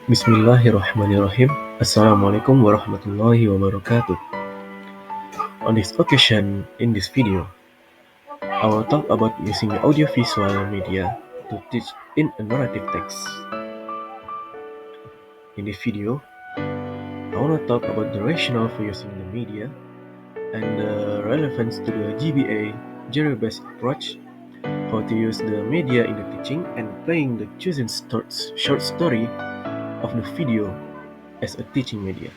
Bismillahirrahmanirrahim. Assalamualaikum warahmatullahi wabarakatuh. On this occasion, in this video, I will talk about using the audiovisual media to teach in a narrative text. In this video, I want to talk about the rationale for using the media and the relevance to the GBA, genre-based approach, how to use the media in the teaching and playing the chosen short story of the video as a teaching media.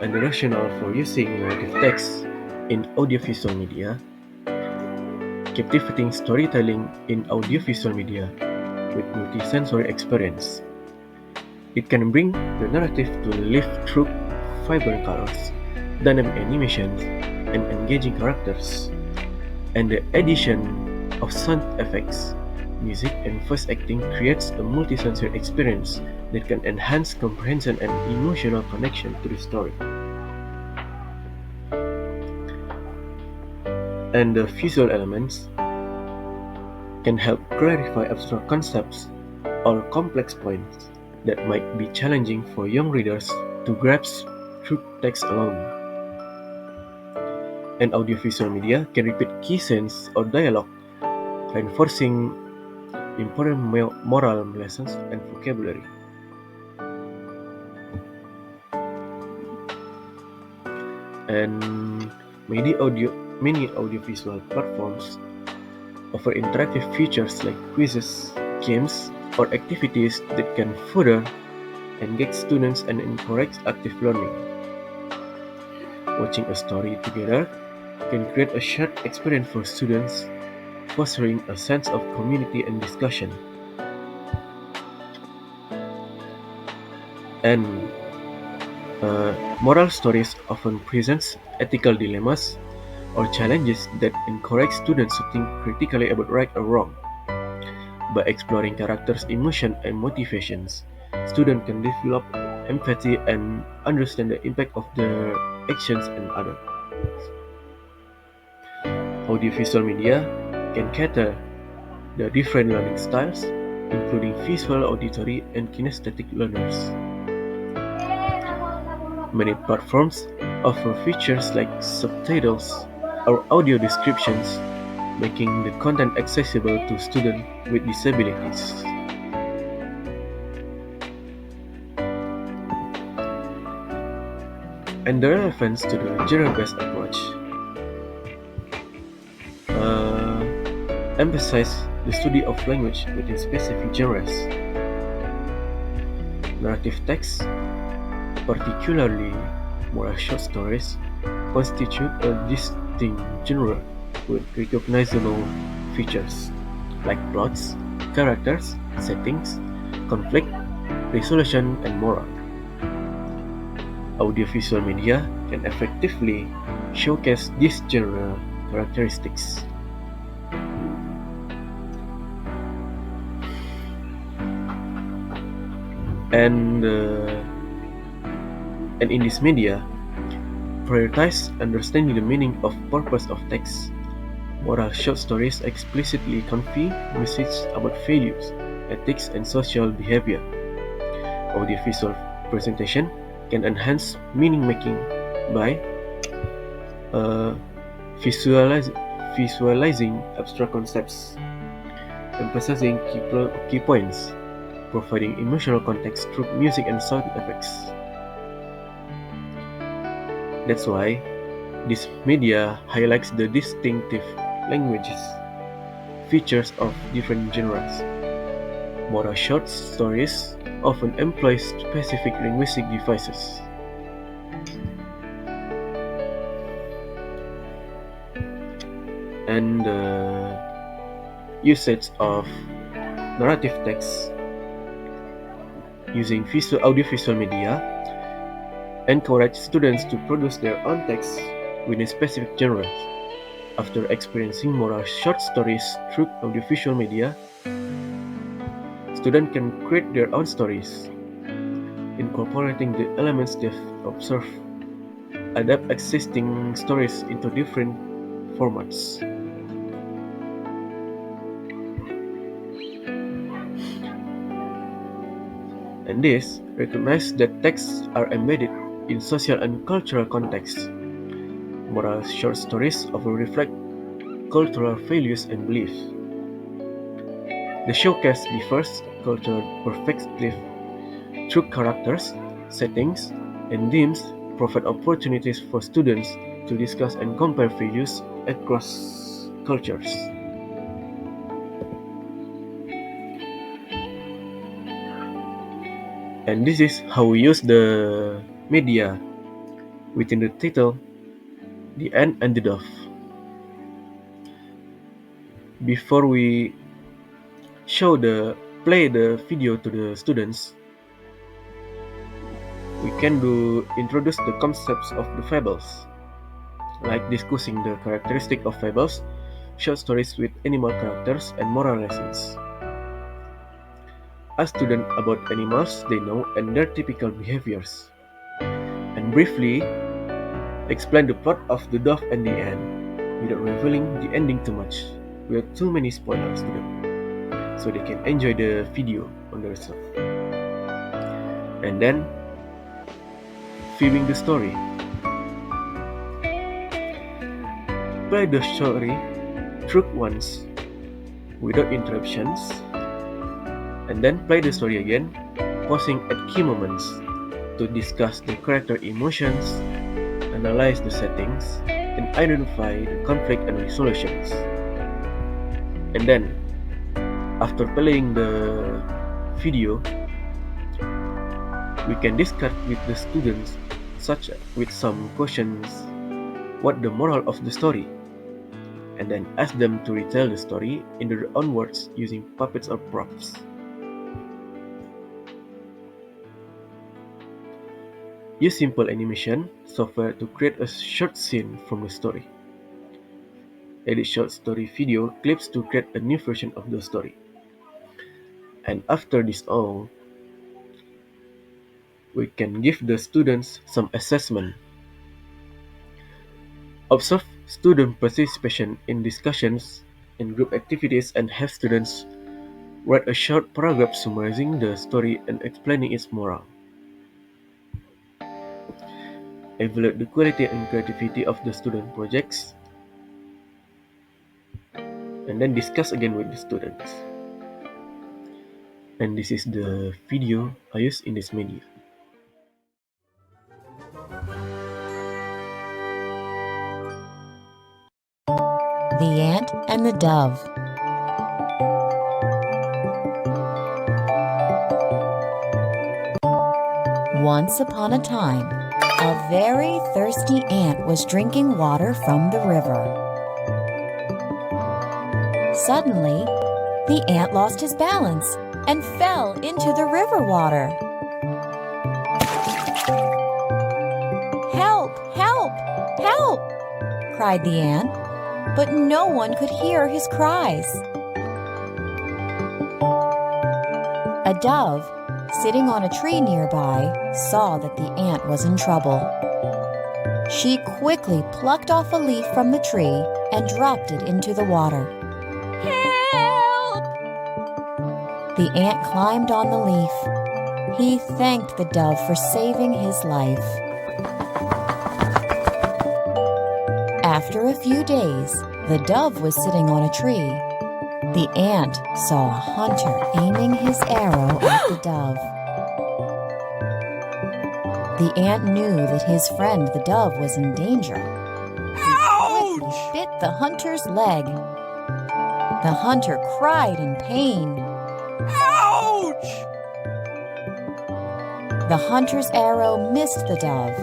And the rationale for using narrative text in audiovisual media, captivating storytelling in audiovisual media with multisensory experience. It can bring the narrative to life through vibrant colors, dynamic animations, and engaging characters. And the addition of sound effects, music, and voice acting creates a multisensory experience that can enhance comprehension and emotional connection to the story. And the visual elements can help clarify abstract concepts or complex points that might be challenging for young readers to grasp through text alone. And audiovisual media can repeat key scenes or dialogue, reinforcing important moral lessons and vocabulary. And many audiovisual platforms offer interactive features like quizzes, games, or activities that can further engage students and encourage active learning. Watching a story together can create a shared experience for students, fostering a sense of community and discussion. And moral stories often present ethical dilemmas or challenges that encourage students to think critically about right or wrong. By exploring characters' emotions and motivations, students can develop empathy and understand the impact of their actions on others. Audiovisual media can cater the different learning styles, including visual, auditory, and kinesthetic learners. Many platforms offer features like subtitles or audio descriptions, making the content accessible to students with disabilities. And the relevance to the genre-based approach emphasize the study of language within specific genres. Narrative text, particularly moral short stories, constitute a distinct genre with recognizable features like plots, characters, settings, conflict, resolution, and moral. Audiovisual media can effectively showcase these genre characteristics. And in this media, prioritize understanding the meaning of purpose of text. Moral short stories explicitly convey messages about values, ethics, and social behavior. Audiovisual presentation can enhance meaning making by visualizing abstract concepts, emphasizing key points, providing emotional context through music and sound effects. That's why this media highlights the distinctive languages features of different genres. Moral short stories often employ specific linguistic devices. And the usage of narrative text using audiovisual media encourage students to produce their own text within specific genres. After experiencing moral short stories through audiovisual media, students can create their own stories, incorporating the elements they've observed, adapt existing stories into different formats. And this recognizes that texts are embedded in social and cultural contexts. Moral short stories often reflect cultural values and beliefs. The showcase differs cultural perspectives through characters, settings, and themes provide opportunities for students to discuss and compare values across cultures. And this is how we use the media within the title, the ant and the dove. Before we play the video to the students, we can introduce the concepts of the fables, like discussing the characteristic of fables, short stories with animal characters and moral lessons. Ask students about animals they know and their typical behaviors, and briefly explain the plot of the dove and the ant without revealing the ending too much, without too many spoilers to them, so they can enjoy the video on themselves. And then viewing the story. Play the story through once without interruptions, and then play the story again, pausing at key moments to discuss the character emotions, analyze the settings, and identify the conflict and resolutions. And then, after playing the video, we can discuss with the students such with some questions, what the moral of the story, and then ask them to retell the story in their own words using puppets or props. Use simple animation software to create a short scene from the story. Edit short story video clips to create a new version of the story. And after this all, we can give the students some assessment. Observe student participation in discussions and group activities and have students write a short paragraph summarizing the story and explaining its moral. Evaluate the quality and creativity of the student projects, and then discuss again with the students. And this is the video I use in this media. The Ant and the Dove. Once upon a time, a very thirsty ant was drinking water from the river. Suddenly, the ant lost his balance and fell into the river water. "Help! Help! Help!" cried the ant, but no one could hear his cries. A dove, sitting on a tree nearby, saw that the ant was in trouble. She quickly plucked off a leaf from the tree and dropped it into the water. "Help!" The ant climbed on the leaf. He thanked the dove for saving his life. After a few days, the dove was sitting on a tree. The ant saw a hunter aiming his arrow at the dove. The ant knew that his friend the dove was in danger. He quickly bit the hunter's leg. The hunter cried in pain. "Ouch!" The hunter's arrow missed the dove.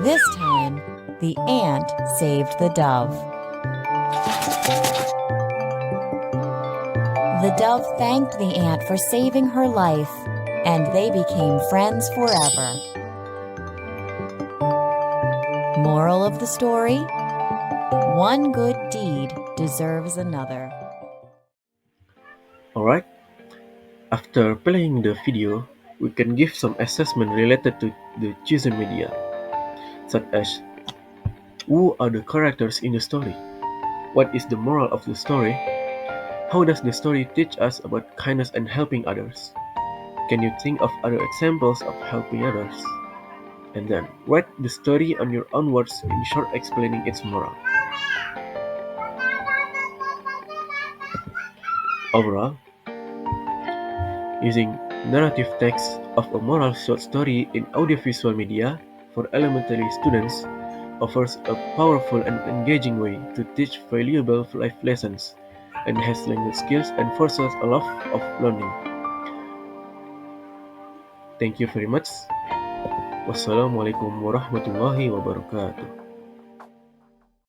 This time, the ant saved the dove. The dove thanked the ant for saving her life, and they became friends forever. Moral of the story: one good deed deserves another. Alright, after playing the video, we can give some assessment related to the chosen media, such as who are the characters in the story, what is the moral of the story, how does the story teach us about kindness and helping others, Can you think of other examples of helping others? And then write the story on your own words in short explaining its moral. Overall, using narrative text of a moral short story in audiovisual media for elementary students offers a powerful and engaging way to teach valuable life lessons, enhance language skills, and fosters a love of learning. Thank you very much. Wassalamualaikum warahmatullahi wabarakatuh.